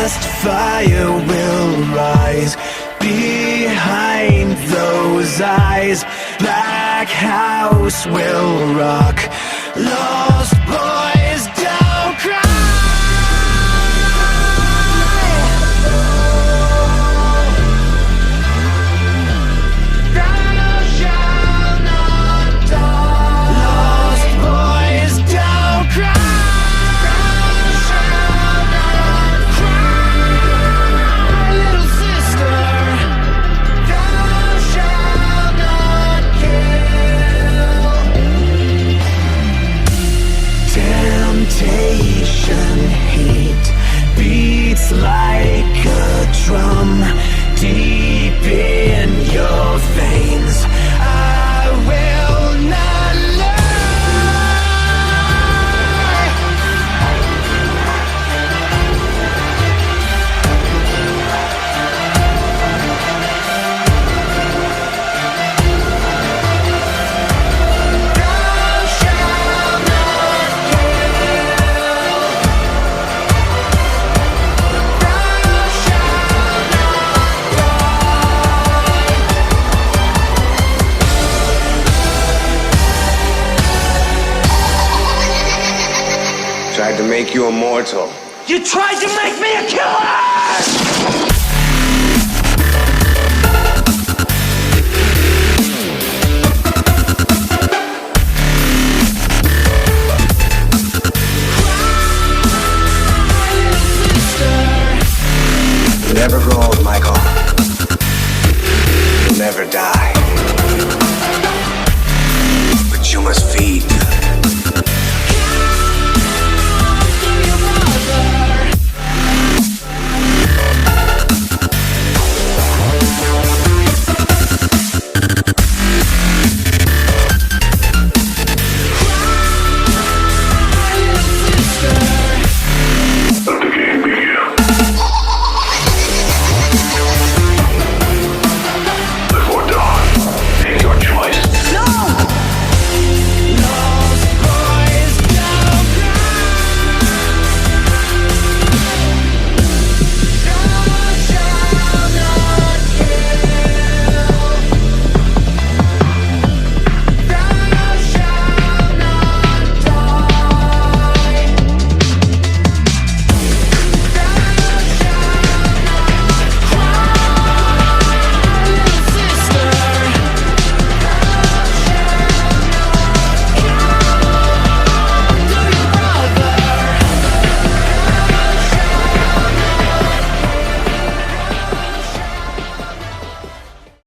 last fire will rise behind those eyes. Black house will rock. Lost boys don't cry. Heat beats like a drum deep in your veins. I will not lie. Thou shalt not Tried to make you immortal. You tried to make me a killer! You'll never grow old, Michael. You'll never die. But you must feed good.